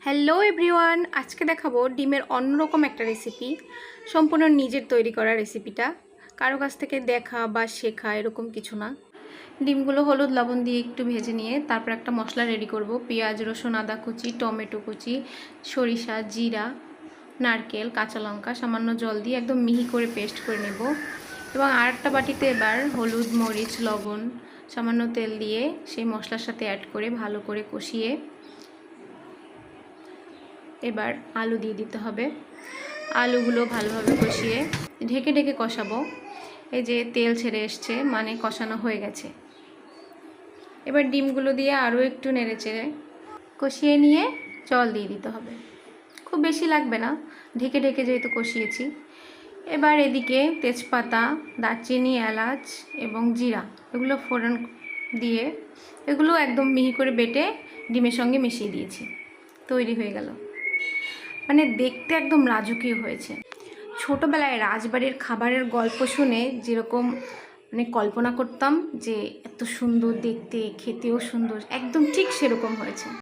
Hello everyone, আজকে দেখাবো ডিমের অন্যরকম একটা রেসিপি। সম্পূর্ণ নিজের তৈরি করা রেসিপিটা, কারো কাছ থেকে দেখা বা শেখা এরকম কিছু না। ডিমগুলো হলুদ লবণ দিয়ে একটু ভেজে নিয়ে তারপর একটা মশলা রেডি করব। পেঁয়াজ, রসুন, আদা কুচি, টমেটো কুচি, সরিষা, জিরা, নারকেল, কাঁচা লঙ্কা, সামান্য জল দিয়ে একদম মিহি করে পেস্ট করে নেব। এবং আরেকটা বাটিতে এবার হলুদ, মরিচ, লবণ, সামান্য তেল দিয়ে সেই মশলার সাথে অ্যাড করে ভালো করে কষিয়ে এবার আলু দিয়ে দিতে হবে। আলুগুলো ভালোভাবে কষিয়ে ঢেকে ঢেকে কষাবো। এই যে তেল ছেড়ে এসছে, মানে কষানো হয়ে গেছে। এবার ডিমগুলো দিয়ে আরও একটু নেড়ে চেড়ে কষিয়ে নিয়ে জল দিয়ে দিতে হবে। খুব বেশি লাগবে না, ঢেকে ঢেকে যেহেতু কষিয়েছি। এবার এদিকে তেজপাতা, দারচিনি, এলাচ এবং জিরা এগুলো ফোড়ন দিয়ে এগুলো একদম মিহি করে বেটে ডিমের সঙ্গে মিশিয়ে দিয়েছি। তৈরি হয়ে গেল। মানে দেখতে একদম রাজকীয় হয়েছে। ছোটোবেলায় রাজবাড়ির খাবারের গল্প শুনে যেরকম কল্পনা করতাম যে এত সুন্দর দেখতে, খেতেও সুন্দর, একদম ঠিক সেরকম হয়েছে।